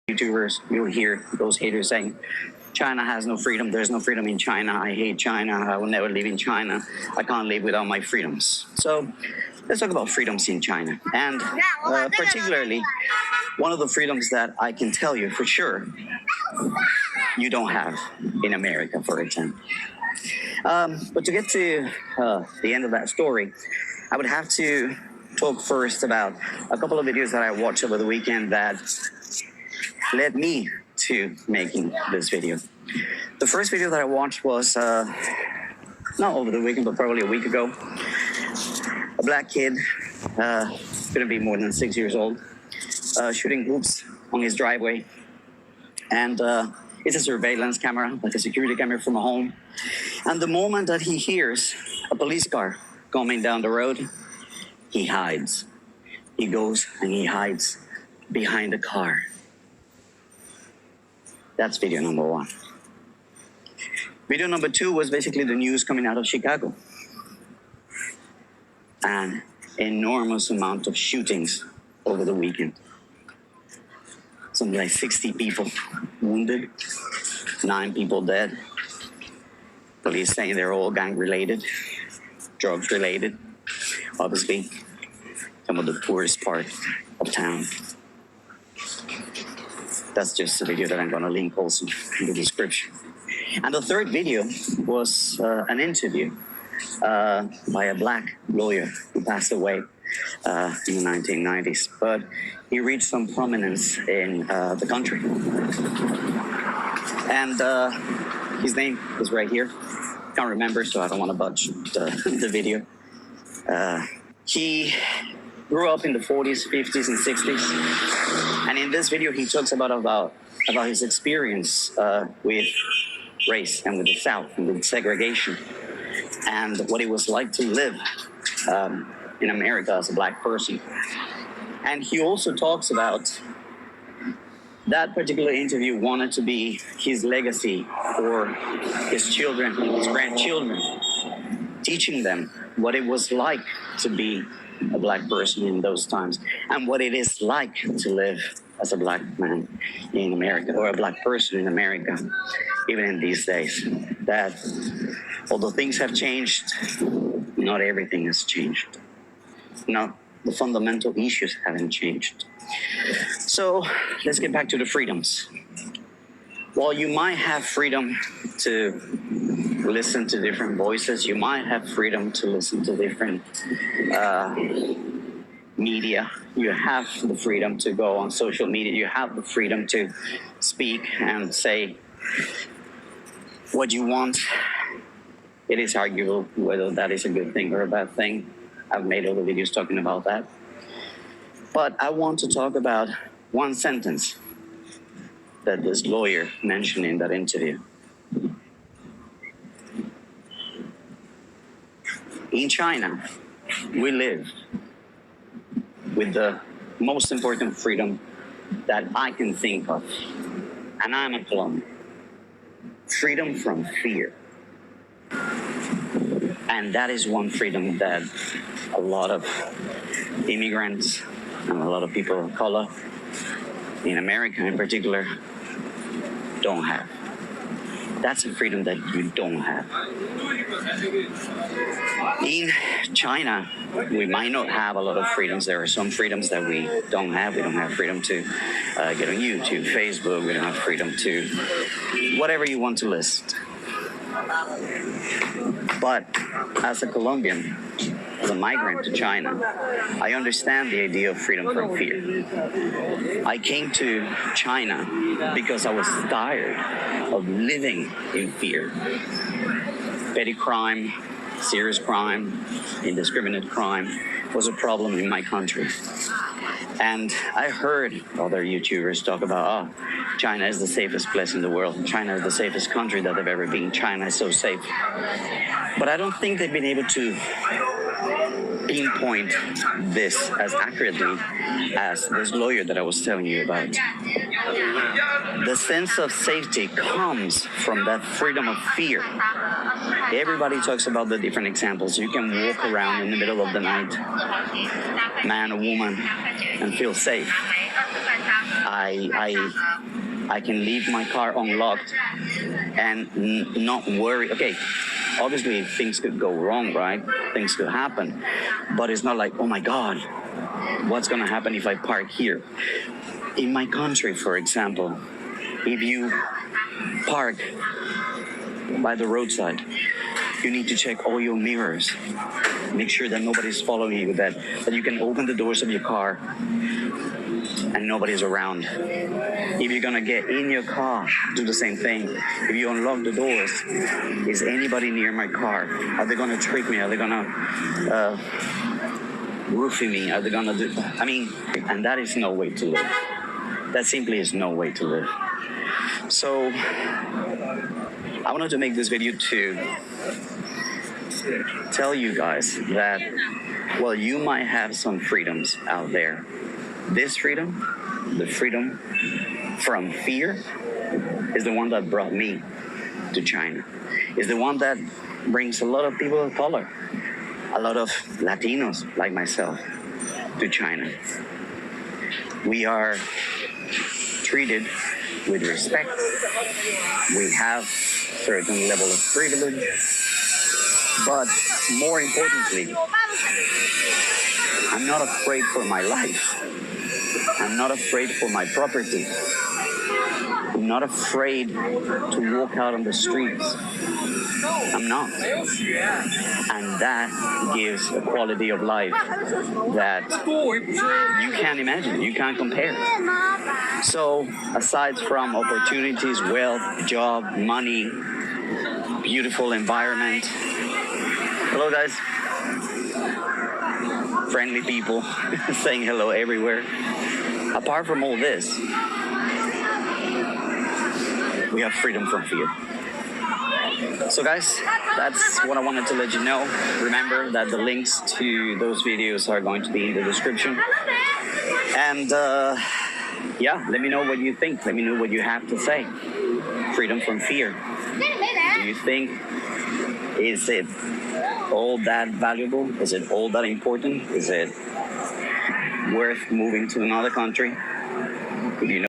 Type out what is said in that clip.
YouTubers, you'll hear those haters saying, China has no freedom. There's no freedom in China. I hate China. I will never live in China. I can't live without my freedoms. So let's talk about freedoms in China. And particularly, one of the freedoms that I can tell you for sure you don't have in America, for example. But to get to the end of that story, I would have to talk first about a couple of videos that I watched over the weekend that led me to making this video. The first video that I watched was not over the weekend, but probably a week ago. A black kid, couldn't be more than 6 years old, shooting hoops on his driveway. And it's a surveillance camera, like a security camera from a home. And the moment that he hears a police car coming down the road, he hides. He goes and he hides behind the car. That's video number one. Video number two was basically the news coming out of Chicago. An enormous amount of shootings over the weekend. Something like 60 people wounded, 9 people dead. Police saying they're all gang related, drugs related. Obviously, some of the poorest part of town. That's just a video that I'm going to link also in the description. And the third video was an interview by a black lawyer who passed away in the 1990s. But he reached some prominence in the country. And his name is right here. Can't remember, so I don't want to butch the video. He grew up in the 40s, 50s, and 60s. And in this video, he talks about his experience with race and with the South and with segregation and what it was like to live in America as a black person. And he also talks about that particular interview wanted to be his legacy for his children, his grandchildren, teaching them what it was like to be a black person in those times and what it is like to live as a black man in America or a black person in America, even in these days. That although things have changed, not everything has changed. Not the fundamental issues haven't changed. So let's get back to the freedoms. While you might have freedom to listen to different voices, you might have freedom to listen to different media. You have the freedom to go on social media. You have the freedom to speak and say what you want. It is arguable whether that is a good thing or a bad thing. I've made other videos talking about that. But I want to talk about one sentence that this lawyer mentioned in that interview. In China, we live with the most important freedom that I can think of, and I'm a Colombian. Freedom from fear. And that is one freedom that a lot of immigrants and a lot of people of color, in America in particular, don't have. That's a freedom that you don't have. In China, we might not have a lot of freedoms. There are some freedoms that we don't have. We don't have freedom to get on YouTube, Facebook. We don't have freedom to whatever you want to list. But as a Colombian, as a migrant to China, I understand the idea of freedom from fear. I came to China because I was tired of living in fear. Petty crime, serious crime, indiscriminate crime was a problem in my country. And I heard other YouTubers talk about, China is the safest place in the world. China is the safest country that they've ever been. China is so safe. But I don't think they've been able to pinpoint this as accurately as this lawyer that I was telling you about. The sense of safety comes from that freedom of fear. Everybody talks about the different examples. You can walk around in the middle of the night, man or woman, and feel safe. I can leave my car unlocked and not worry. Okay, obviously things could go wrong, right? Things could happen, but it's not like, oh my God, what's gonna happen if I park here? In my country, for example, if you park by the roadside, you need to check all your mirrors. Make sure that nobody's following you, that you can open the doors of your car and nobody's around. If you're gonna get in your car, do the same thing. If you unlock the doors, is anybody near my car? Are they gonna trick me? Are they gonna roofie me? Are they gonna do? I mean, and that is no way to live. That simply is no way to live. So I wanted to make this video to tell you guys that, well, you might have some freedoms out there. This freedom, the freedom from fear, is the one that brought me to China. Is the one that brings a lot of people of color, a lot of Latinos like myself, to China. We are treated with respect. We have certain level of privilege, but more importantly, I'm not afraid for my life. I'm not afraid for my property. I'm not afraid to walk out on the streets. I'm not. And that gives a quality of life that you can't imagine, you can't compare. So aside from opportunities, wealth, job, money, beautiful environment. Hello guys. Friendly people saying hello everywhere. Apart from all this, we have freedom from fear. So guys, that's what I wanted to let you know. Remember that the links to those videos are going to be in the description. And yeah, let me know what you think. Let me know what you have to say. Freedom from fear. Do you think, is it all that valuable? Is it all that important? Is it worth moving to another country? If you know